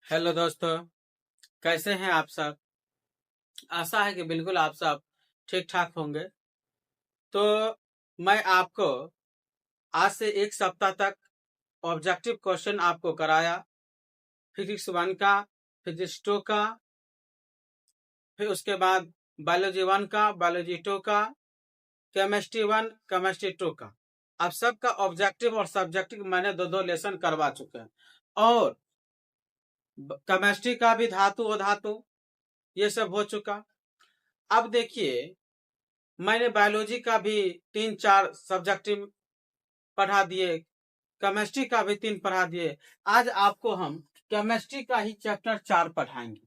Hello दोस्तों। कैसे हैं आप सब। आशा है कि बिल्कुल आप सब ठीक ठाक होंगे। तो मैं आपको आज से एक सप्ताह तक ऑब्जेक्टिव क्वेश्चन आपको कराया। फिजिक्स 1 का, फिजिक्स 2 का, फिर उसके बाद बायोलॉजी 1 का, बायोलॉजी 2 का, केमिस्ट्री 1, केमिस्ट्री 2 का। अब सबका ऑब्जेक्टिव और सब्जेक्टिव मैंने दो दो लेसन करवा चुके हैं। और केमिस्ट्री का भी धातु अधातु ये सब हो चुका। अब देखिए, मैंने बायोलॉजी का भी 3-4 सब्जेक्टिव पढ़ा दिए, केमिस्ट्री का भी 3 पढ़ा दिए। आज आपको हम केमिस्ट्री का ही चैप्टर 4 पढ़ाएंगे।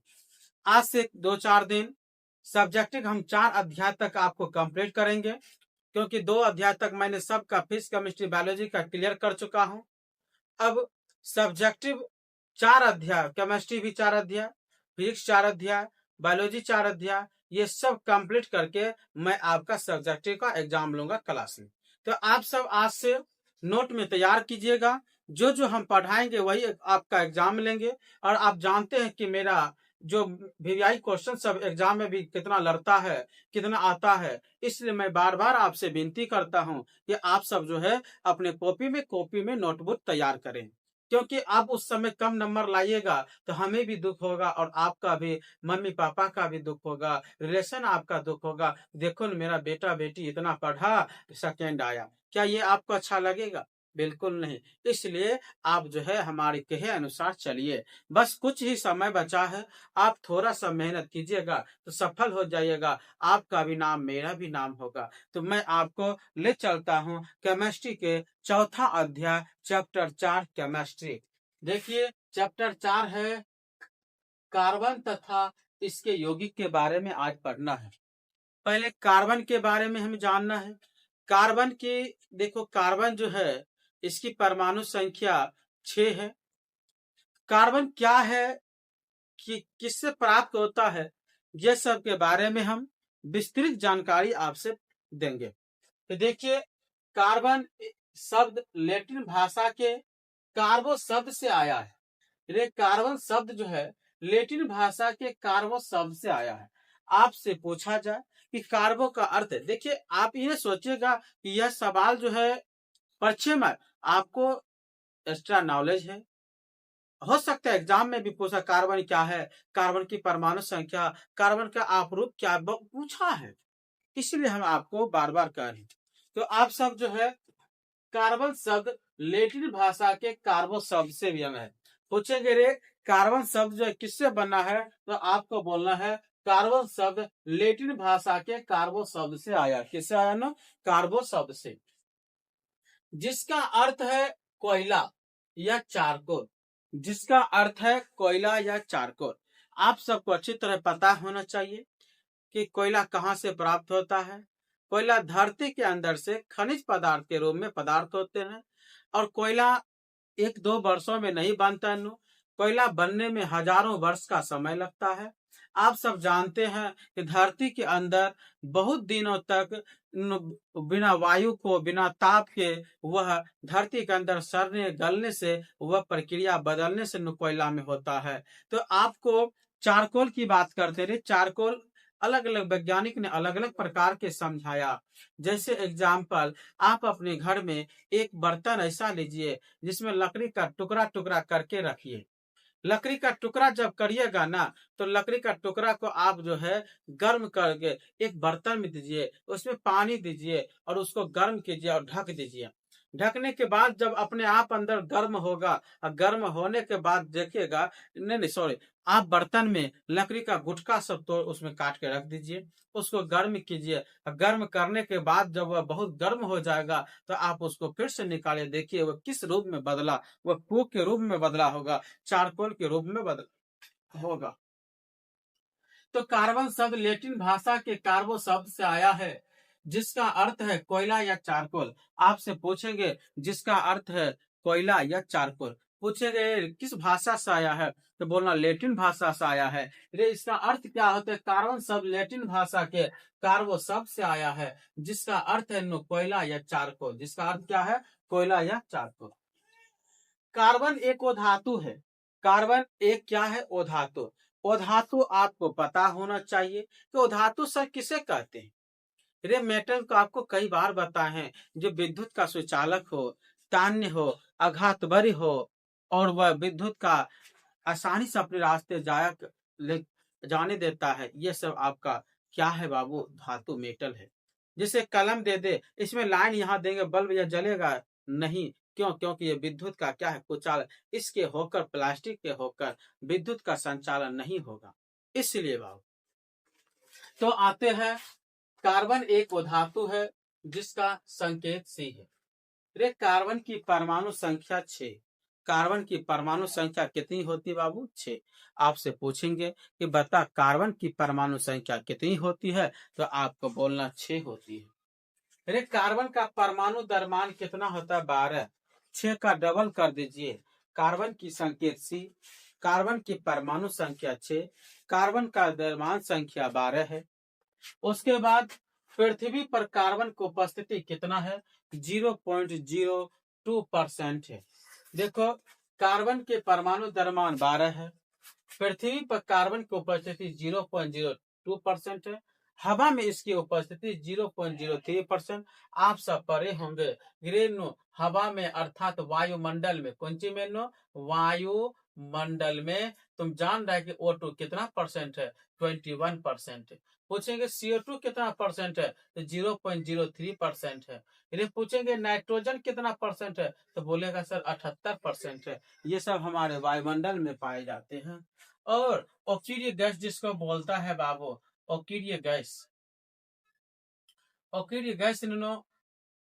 आज से 2-4 दिन सब्जेक्टिव हम 4 अध्याय तक आपको कंप्लीट करेंगे, क्योंकि 2 अध्याय तक मैंने सबका फिजिक्स केमिस्ट्री बायोलॉजी का क्लियर कर चुका हूं। अब सब्जेक्टिव 4 अध्याय, केमिस्ट्री भी 4 अध्याय, फिजिक्स 4 अध्याय, बायोलॉजी 4 अध्याय, ये सब कंप्लीट करके मैं आपका सब्जेक्टिव का एग्जाम लूंगा क्लास में। तो आप सब आज से नोट में तैयार कीजिएगा। जो जो हम पढ़ाएंगे वही आपका एग्जाम लेंगे। और आप जानते हैं कि मेरा जो वीवीआई क्वेश्चन सब एग्जाम में भी कितना लड़ता है, कितना आता है, इसलिए मैं बार बार आपसे विनती करता हूं कि आप सब जो है अपने कॉपी में नोटबुक तैयार करें। क्योंकि आप उस समय कम नंबर लाइएगा तो हमें भी दुख होगा और आपका भी, मम्मी पापा का भी दुख होगा, रिलेशन आपका दुख होगा। देखो न, मेरा बेटा बेटी इतना पढ़ा, सेकेंड आया। क्या ये आपको अच्छा लगेगा? बिल्कुल नहीं। इसलिए आप जो है हमारे कहे अनुसार चलिए। बस कुछ ही समय बचा है, आप थोड़ा सा मेहनत कीजिएगा तो सफल हो जाइएगा। आपका भी नाम, मेरा भी नाम होगा। तो मैं आपको ले चलता हूँ केमिस्ट्री के चौथा अध्याय, चैप्टर 4 केमिस्ट्री। देखिए, चैप्टर 4 है कार्बन तथा इसके यौगिक के बारे में आज पढ़ना है। पहले कार्बन के बारे में हमें जानना है। कार्बन की, देखो कार्बन जो है इसकी परमाणु संख्या 6 है। कार्बन क्या है, कि किससे प्राप्त होता है, यह सब के बारे में हम विस्तृत जानकारी आपसे देंगे। तो देखिए, कार्बन शब्द लैटिन भाषा के कार्बो शब्द से आया है। ये कार्बन शब्द जो है लैटिन भाषा के कार्बो शब्द से आया है। आपसे पूछा जाए कि कार्बो का अर्थ है, देखिए आप ये सोचिएगा कि यह सवाल जो है परिचय में आपको एक्स्ट्रा नॉलेज है। हो सकता है एग्जाम में भी पूछा कार्बन क्या है, कार्बन की परमाणु संख्या, कार्बन का आपरूप क्या पूछा है। इसलिए हम आपको बार बार कह रहे हैं। तो आप सब जो है कार्बन शब्द लैटिन भाषा के कार्बो शब्द से भी है। पूछेंगे रे कार्बन शब्द जो किससे बना है, तो आपको बोलना है कार्बन शब्द लैटिन भाषा के कार्बो शब्द से आया। किससे आया ना? कार्बो शब्द से, जिसका अर्थ है कोयला या चारकोल। जिसका अर्थ है कोयला या चारकोल। आप सबको अच्छी तरह पता होना चाहिए कि कोयला कहाँ से प्राप्त होता है। कोयला धरती के अंदर से खनिज पदार्थ के रूप में पदार्थ होते हैं। और कोयला 1-2 वर्षों में नहीं बनता है। कोयला बनने में हजारों वर्ष का समय लगता है। आप सब जानते हैं कि धरती के अंदर बहुत दिनों तक बिना वायु को, बिना ताप के वह धरती के अंदर सड़ने गलने से, वह प्रक्रिया बदलने से कोयला में होता है। तो आपको चारकोल की बात करते रहे। चारकोल अलग अलग वैज्ञानिक ने अलग अलग प्रकार के समझाया। जैसे एग्जाम्पल, आप अपने घर में एक बर्तन ऐसा लीजिए जिसमें लकड़ी का टुकड़ा टुकड़ा करके रखिए। लकड़ी का टुकड़ा जब करिएगा ना, तो लकड़ी का टुकड़ा को आप जो है गर्म करके एक बर्तन में दीजिए, उसमें पानी दीजिए और उसको गर्म कीजिए और ढक दीजिए। ढकने के बाद जब अपने आप अंदर गर्म होगा, और गर्म होने के बाद देखिएगा, नहीं नहीं सॉरी, आप बर्तन में लकड़ी का गुटका सब तो उसमें काट के रख दीजिए, उसको गर्म कीजिए। गर्म करने के बाद जब वह बहुत गर्म हो जाएगा तो आप उसको फिर से निकाले, देखिए वह किस रूप में बदला। वह कोक के रूप में बदला होगा, चारकोल के रूप में बदला होगा। तो कार्बन शब्द लैटिन भाषा के कार्बो शब्द से आया है, जिसका अर्थ है कोयला या चारकोल। आपसे पूछेंगे जिसका अर्थ है कोयला या चारकोल, पूछेंगे किस भाषा से आया है, तो बोलना लैटिन भाषा से आया है। रे इसका अर्थ क्या होता है? कार्बन शब्द लैटिन भाषा के कार्बो शब्द से आया है, जिसका अर्थ है कोयला या चारकोल। जिसका अर्थ क्या है? कोयला या चारकोल। कार्बन एक धातु है। कार्बन एक क्या है? ओधातु। ओधातु आपको पता होना चाहिए कि ओधातु सर किसे कहते हैं। रे मेटल को आपको कई बार बताए हैं, जो विद्युत का सुचालक हो, तान्य हो, आघातबरी हो, और वह विद्युत का आसानी से अपने रास्ते जाने देता है। ये सब आपका क्या है बाबू? धातु, मेटल है। जिसे कलम दे दे, इसमें लाइन यहाँ देंगे, बल्ब या जलेगा नहीं। क्यों? क्योंकि ये विद्युत का क्या है? कुचालक। इसके होकर, प्लास्टिक के होकर विद्युत का संचालन नहीं होगा, इसलिए बाबू। तो आते हैं, कार्बन एक धातु है जिसका संकेत सी है। रे कार्बन की परमाणु संख्या 6। कार्बन की परमाणु संख्या कितनी होती है बाबू? 6। आपसे पूछेंगे कि बता कार्बन की परमाणु संख्या कितनी होती है, तो आपको बोलना 6 होती है। अरे कार्बन का परमाणु द्रव्यमान कितना होता है? 12। 6 का डबल कर दीजिए। कार्बन की संकेत सी, कार्बन की परमाणु संख्या 6, कार्बन का द्रव्यमान संख्या 12 है। उसके बाद पृथ्वी पर कार्बन की उपस्थिति कितना है? 0.02% है। देखो, कार्बन के परमाणु द्रव्यमान 12 है, पृथ्वी पर कार्बन की उपस्थिति 0.02% है, हवा में इसकी उपस्थिति 0.03%। आप सब पढ़े होंगे ग्रेनो, हवा में अर्थात वायुमंडल में, कौन सी में नो? वायुमंडल में। तुम जान रहे कि O2 कितना परसेंट है? 21% है। पूछेंगे CO2 कितना परसेंट है? तो 0.03% है। यदि पूछेंगे नाइट्रोजन कितना परसेंट है, तो बोलेगा सर 78% है। ये सब हमारे वायुमंडल में पाए जाते हैं। और ऑक्सीजन गैस जिसको बोलता है बाबू, ऑक्सीजन गैस, ऑक्सीजन गैस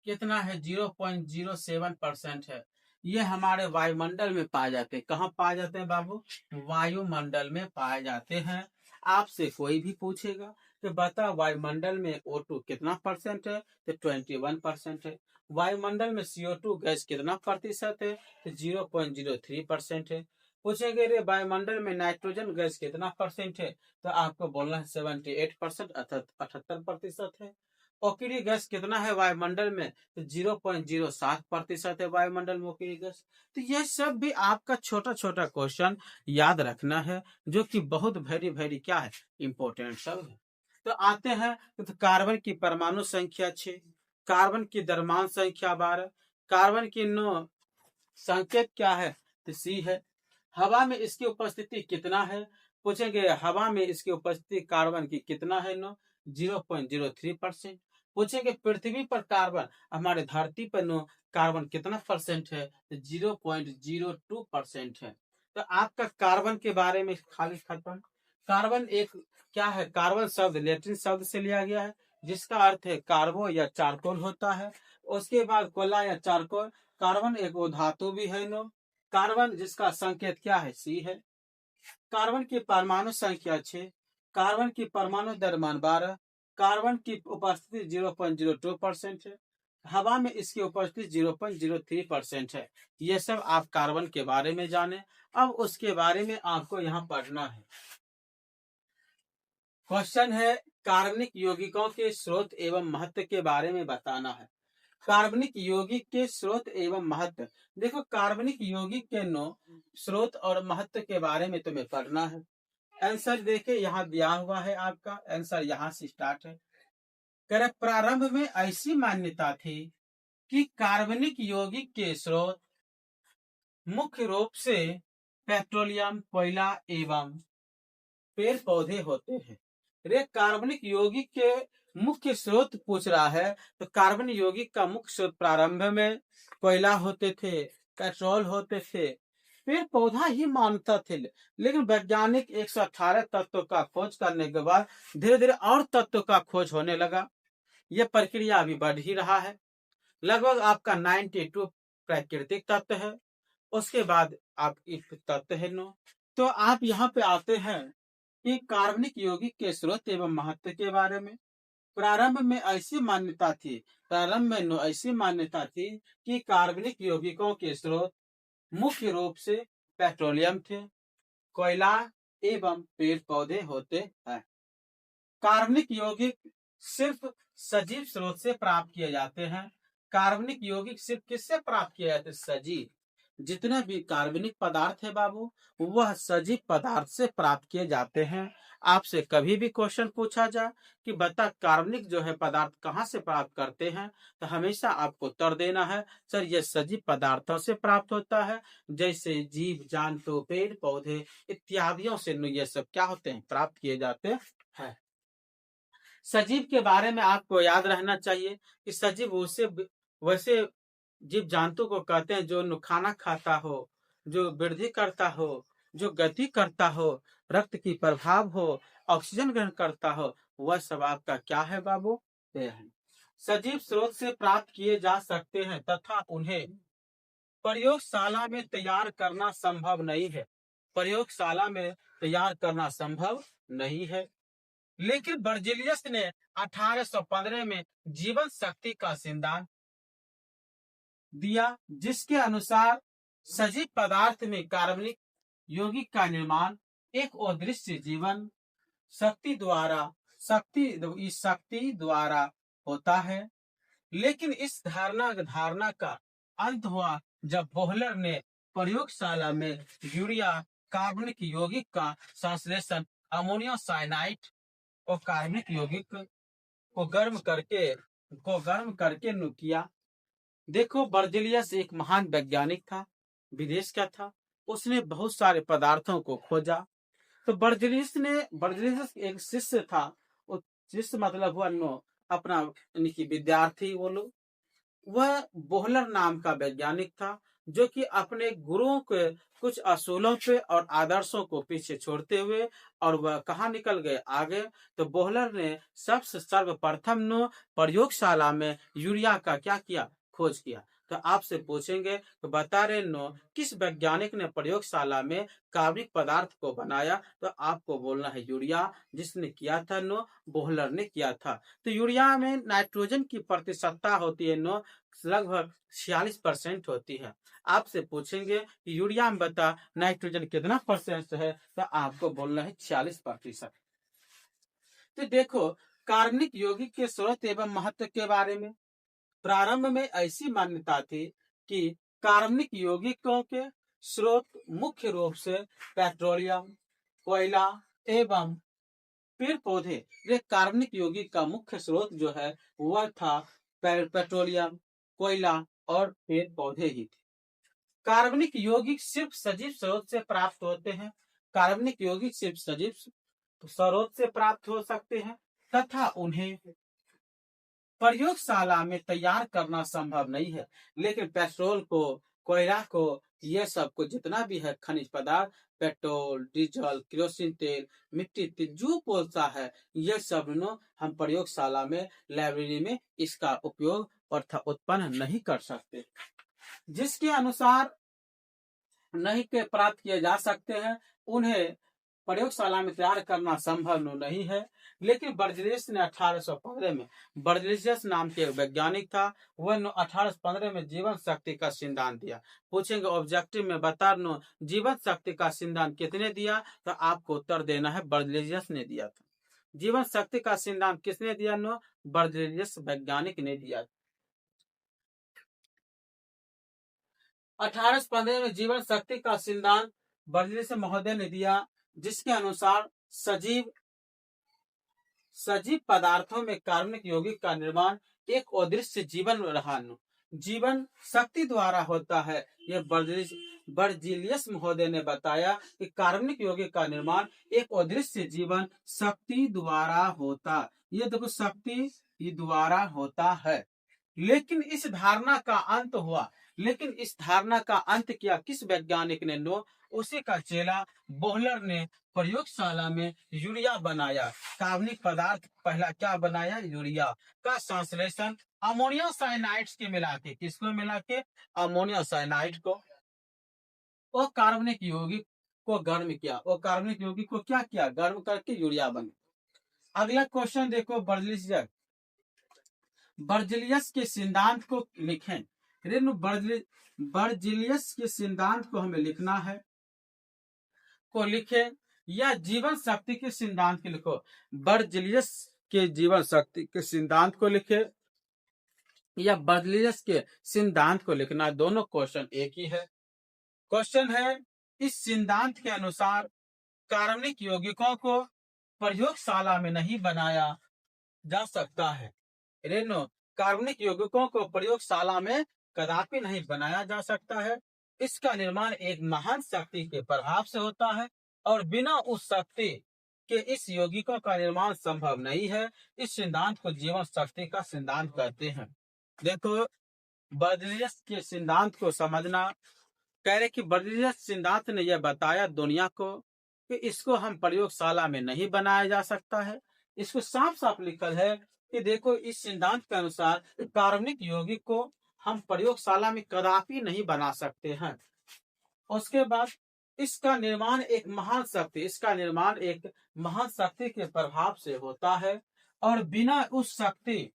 कितना है? 0.07% है। ये हमारे वायुमंडल में पाए जाते हैं। कहाँ पाए जाते हैं बाबू? वायुमंडल में पाए जाते हैं। आपसे कोई भी पूछेगा कि बता वायुमंडल में O2 कितना परसेंट है, तो 21% है। वायुमंडल में CO2 गैस कितना प्रतिशत है, तो 0.03% है। पूछेंगे रे वायुमंडल में नाइट्रोजन गैस कितना परसेंट है, तो आपको बोलना है 78%, 78% है। ऑक्सीजन गैस कितना है वायुमंडल में, तो 0.07% है वायुमंडल में ऑक्सीजन गैस। तो यह सब भी आपका छोटा छोटा क्वेश्चन याद रखना है, जो कि बहुत वेरी वेरी क्या है? इंपॉर्टेंट सब है। तो आते हैं, तो कार्बन की परमाणु संख्या 6, कार्बन की द्रव्यमान संख्या 12, कार्बन की संकेत क्या है? तो सी है। हवा में इसकी उपस्थिति कितना है? पूछेंगे हवा में इसकी उपस्थिति कार्बन की कितना है? 0.03%। पूछेंगे पृथ्वी पर कार्बन, हमारे धरती पर कार्बन कितना परसेंट है? 0.02% है। तो आपका कार्बन के बारे में खाली खत्म। कार्बन एक क्या है? कार्बन शब्द लैटिन शब्द से लिया गया है, जिसका अर्थ है कार्बो या चारकोल होता है। उसके बाद कोला या चारकोल। कार्बन एक वो धातु भी है कार्बन जिसका संकेत क्या है? सी है। कार्बन की परमाणु संख्या 6, कार्बन की परमाणु द्रव्यमान 12, कार्बन की उपस्थिति 0.02% है, हवा में इसकी उपस्थिति 0.03% है। ये सब आप कार्बन के बारे में जाने। अब उसके बारे में आपको यहाँ पढ़ना है। क्वेश्चन है, कार्बनिक यौगिकों के स्रोत एवं महत्व के बारे में बताना है। कार्बनिक यौगिक के स्रोत एवं महत्व। देखो, कार्बनिक यौगिक के स्रोत और महत्व के बारे में तुम्हें पढ़ना है। आंसर देखे यहाँ दिया हुआ है, आपका आंसर यहाँ से स्टार्ट है। करे प्रारंभ में ऐसी मान्यता थी कि कार्बनिक यौगिक के स्रोत मुख्य रूप से पेट्रोलियम, कोयला एवं पेड़ पौधे होते हैं। रे कार्बनिक यौगिक के मुख्य स्रोत पूछ रहा है, तो कार्बन यौगिक का मुख्य स्रोत प्रारंभ में कोयला होते थे, पेट्रोल होते थे, पेड़ पौधा ही मानता थे। लेकिन वैज्ञानिक 118 तत्वों का खोज करने के बाद धीरे धीरे और तत्वों का खोज होने लगा। यह प्रक्रिया अभी बढ़ ही रहा है। लगभग आपका 92 प्राकृतिक तत्व है, उसके बाद आप तत्व है तो आप यहाँ पे आते हैं कि कार्बनिक यौगिक के स्रोत एवं महत्व के बारे में। प्रारंभ में ऐसी मान्यता थी, प्रारंभ में ऐसी मान्यता थी कि कार्बनिक यौगिकों के स्रोत मुख्य रूप से पेट्रोलियम थे, कोयला एवं पेड़ पौधे होते हैं। कार्बनिक यौगिक सिर्फ सजीव स्रोत से प्राप्त किए जाते हैं। कार्बनिक यौगिक सिर्फ किससे प्राप्त किए जाते हैं? सजीव। जितने भी कार्बनिक पदार्थ है बाबू, वह सजीव पदार्थ से प्राप्त किए जाते हैं। आपसे कभी भी क्वेश्चन पूछा जाए कि बता कार्बनिक जो है पदार्थ कहाँ से प्राप्त करते हैं, तो हमेशा आपको उत्तर देना है सर ये सजीव पदार्थों से प्राप्त होता है। जैसे जीव जंतु पेड़ पौधे इत्यादियों से ये सब क्या होते हैं, प्राप्त किए जाते हैं। सजीव के बारे में आपको याद रहना चाहिए कि सजीव वैसे जीव जंतु को कहते हैं जो खाना खाता हो, जो वृद्धि करता हो, जो गति करता हो, रक्त की प्रभाव हो, ऑक्सीजन ग्रहण करता हो, वह सब आपका क्या है बाबू, ये है। सजीव स्रोत से प्राप्त किए जा सकते हैं तथा उन्हें प्रयोगशाला में तैयार करना संभव नहीं है। प्रयोगशाला में तैयार करना संभव नहीं है। लेकिन बर्जीलियस ने 1815 में जीवन शक्ति का सिद्धांत दिया, जिसके अनुसार सजीव पदार्थ में कार्बनिक यौगिक का निर्माण एक अदृश्य जीवन शक्ति द्वारा होता है। लेकिन इस धारणा का अंत हुआ जब बोहलर ने प्रयोगशाला में यूरिया कार्बनिक यौगिक का संश्लेषण अमोनियम साइनाइड और कार्बनिक यौगिक को गर्म करके किया। देखो बर्जीलियस एक महान वैज्ञानिक था, विदेश का था, उसने बहुत सारे पदार्थों को खोजा। तो बर्जीलियस एक शिष्य था, शिष्य मतलब हुआ अपना विद्यार्थी वो लोग। वह बोहलर नाम का वैज्ञानिक था जो कि अपने गुरुओं के कुछ असूलों पे और आदर्शों को पीछे छोड़ते हुए और वह कहाँ निकल गए आगे। तो बोहलर ने सबसे सर्वप्रथम प्रयोगशाला में यूरिया का क्या किया, खोज किया। तो आपसे पूछेंगे तो बता रहे किस वैज्ञानिक ने प्रयोगशाला में कार्बनिक पदार्थ को बनाया, तो आपको बोलना है यूरिया। जिसने किया था बोहलर ने किया था। तो यूरिया में नाइट्रोजन की प्रतिशतता होती है लगभग 46% होती है। आपसे पूछेंगे कि यूरिया में बता नाइट्रोजन कितना परसेंट है, तो आपको बोलना है 46%। तो देखो कार्बनिक यौगिक के स्रोत एवं महत्व के बारे में, प्रारंभ में ऐसी मान्यता थी कि कार्बनिक यौगिकों के स्रोत मुख्य रूप से पेट्रोलियम, कोयला एवं पेड़ पौधे। ये कार्बनिक यौगिक का मुख्य स्रोत जो है वह था पेट्रोलियम, कोयला और पेड़ पौधे ही थे। कार्बनिक यौगिक सिर्फ सजीव स्रोत से प्राप्त होते हैं। कार्बनिक यौगिक सिर्फ सजीव स्रोत से प्राप्त हो सकते हैं तथा उन्हें प्रयोगशाला में तैयार करना संभव नहीं है। लेकिन पेट्रोल को, कोयला को, यह सब को जितना भी है खनिज पदार्थ, पेट्रोल, डीजल, केरोसिन तेल, मिट्टी तेल, जो पोलता है, यह सब हम प्रयोगशाला में, लाइब्रेरी में इसका उपयोग और उत्पन्न नहीं कर सकते। जिसके अनुसार नहीं के प्राप्त किए जा सकते हैं, उन्हें प्रयोगशाला में तैयार करना संभव नहीं है। लेकिन बर्जीलियस ने 1815 में, बर्जीलियस नाम के वैज्ञानिक था, वह 1815 में जीवन शक्ति का सिद्धांत दिया। पूछेंगे ऑब्जेक्टिव में बता जीवन शक्ति का सिद्धांत कितने दिया, तो आपको उत्तर देना है बर्जीलियस ने दिया था। जीवन शक्ति का सिद्धांत किसने दिया, बर्जीलियस वैज्ञानिक ने दिया। 1815 में जीवन शक्ति का सिद्धांत बर्जीलियस महोदय ने दिया, जिसके अनुसार सजीव पदार्थों में कार्बनिक यौगिक का निर्माण एक अदृश्य जीवन शक्ति द्वारा होता है। यह बर्जीलियस महोदय ने बताया कि कार्बनिक यौगिक का निर्माण एक अदृश्य जीवन शक्ति द्वारा होता, ये देखो शक्ति द्वारा होता है। लेकिन इस धारणा का अंत किया किस वैज्ञानिक ने, उसी का चेला बोहलर ने प्रयोगशाला में यूरिया बनाया। कार्बनिक पदार्थ पहला क्या बनाया, यूरिया का संश्लेषण अमोनियम साइनाइड के मिला के, किसको मिला के, अमोनियम साइनाइड को, और कार्बनिक यौगिक को गर्म किया। और कार्बनिक यौगिक को क्या किया, गर्म करके यूरिया बना। अगला क्वेश्चन देखो, बर्जीलियस के सिद्धांत को लिखें। बर्जीलियस के सिद्धांत को हमें लिखना है, को लिखे, या जीवन शक्ति के सिद्धांत को लिखो। बर्जीलियस के जीवन शक्ति के सिद्धांत को लिखे या बर्जीलियस के सिद्धांत को लिखना, दोनों क्वेश्चन एक ही है। क्वेश्चन है, इस सिद्धांत के अनुसार कार्बनिक यौगिकों को प्रयोगशाला में नहीं बनाया जा सकता है। रेनो, कार्बनिक यौगिकों को प्रयोगशाला में कदापि नहीं बनाया जा सकता है। इसका निर्माण एक महान शक्ति के प्रभाव से होता है और बिना उस शक्ति के इस यौगिकों का निर्माण संभव नहीं है। इस सिद्धांत को जीवन शक्ति का सिद्धांत कहते हैं। देखो, बर्ज़िलियस के सिद्धांत को समझना, कह रहे कि बर्ज़िलियस सिद्धांत ने यह बताया दुनिया को कि इसको हम प्रयोगशाला में नहीं बनाया जा सकता है। इसको साफ साफ लिखल है कि देखो, इस सिद्धांत के अनुसार कार्बनिक यौगिक को हम प्रयोगशाला में कदापि नहीं बना सकते हैं। उसके बाद इसका निर्माण एक महान शक्ति के प्रभाव से होता है और बिना उस शक्ति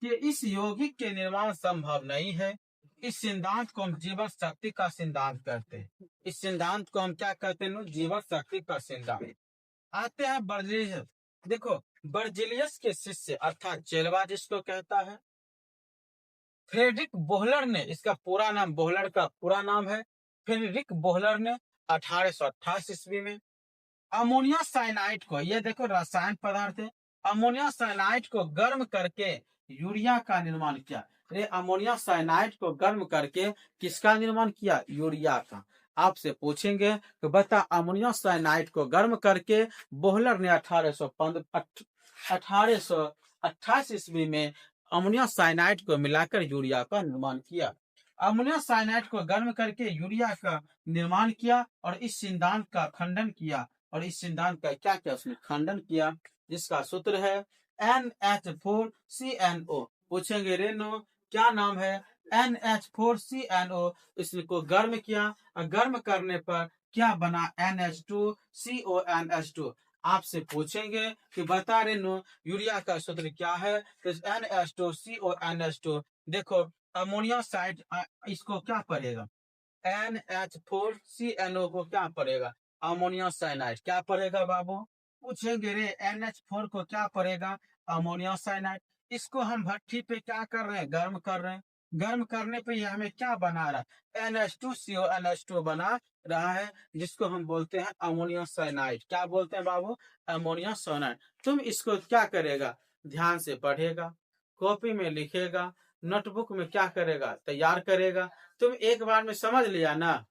के इस यौगिक के निर्माण संभव नहीं है। इस सिद्धांत को हम जीवन शक्ति का सिद्धांत कहते हैं। इस सिद्धांत को हम क्या कहते हैं? जीवन शक्ति का सिद्धांत। आते हैं बर्ज़िलियस। देखो, बर्ज़िलियस के शिष्य अर्थात चेलवा जिसको कहता है, फ्रेडरिक बोहलर ने, इसका पूरा नाम, बोहलर का पूरा नाम है फ्रेडरिक बोहलर ने 1828 ईस्वी में अमोनिया साइनाइड को, ये देखो रसायन पदार्थ है, अमोनिया साइनाइड को गर्म करके यूरिया का निर्माण किया। अमोनिया साइनाइड को गर्म करके किसका निर्माण किया? यूरिया का। आपसे पूछेंगे कि बता, अमोनिया साइनाइड को गर्म करके बोहलर ने 1828 ईस्वी में अमोनिया साइनाइड को मिलाकर यूरिया का निर्माण किया। अमोनिया साइनाइड को गर्म करके यूरिया का निर्माण किया और इस सिद्धांत का खंडन किया। और इस सिद्धांत का क्या क्या उसने खंडन किया, जिसका सूत्र है NH4CNO। पूछेंगे रेनो क्या नाम है? NH4CNO। इसको गर्म किया और गर्म करने पर क्या बना? NH2CONH2। आपसे पूछेंगे कि बता रेनो यूरिया का सूत्र क्या है? तो NH2CONH2। देखो, अमोनिया साइड इसको क्या पड़ेगा? NH4CNO को क्या पड़ेगा? Ammonia cyanide. क्या पड़ेगा बाबू? पूछेंगे रे, NH4 को क्या पड़ेगा? Ammonia cyanide. इसको हम भट्ठी पे क्या कर रहे हैं? गर्म कर रहे हैं। गर्म करने पे ये हमें क्या बना रहा है? NH2CONH2 बना रहा है, जिसको हम बोलते हैं अमोनिया साइनाइड। क्या बोलते हैं बाबू? Ammonia cyanide. तुम इसको क्या करेगा? ध्यान से पढ़ेगा, कॉपी में लिखेगा, नोटबुक में क्या करेगा? तैयार करेगा। तुम एक बार में समझ लिया ना,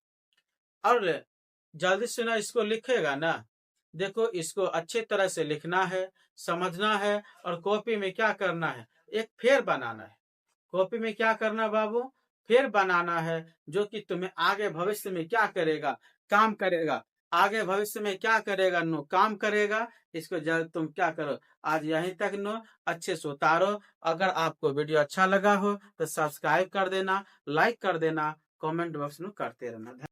और जल्दी से ना इसको लिखेगा ना। देखो, इसको अच्छे तरह से लिखना है, समझना है, और कॉपी में क्या करना है? एक फेर बनाना है। कॉपी में क्या करना बाबू? फेर बनाना है, जो कि तुम्हें आगे भविष्य में क्या करेगा? काम करेगा। आगे भविष्य में क्या करेगा? नो, काम करेगा। इसको जल्द तुम क्या करो, आज यहीं तक नो अच्छे से उतारो। अगर आपको वीडियो अच्छा लगा हो तो सब्सक्राइब कर देना, लाइक कर देना, कमेंट बॉक्स में करते रहना।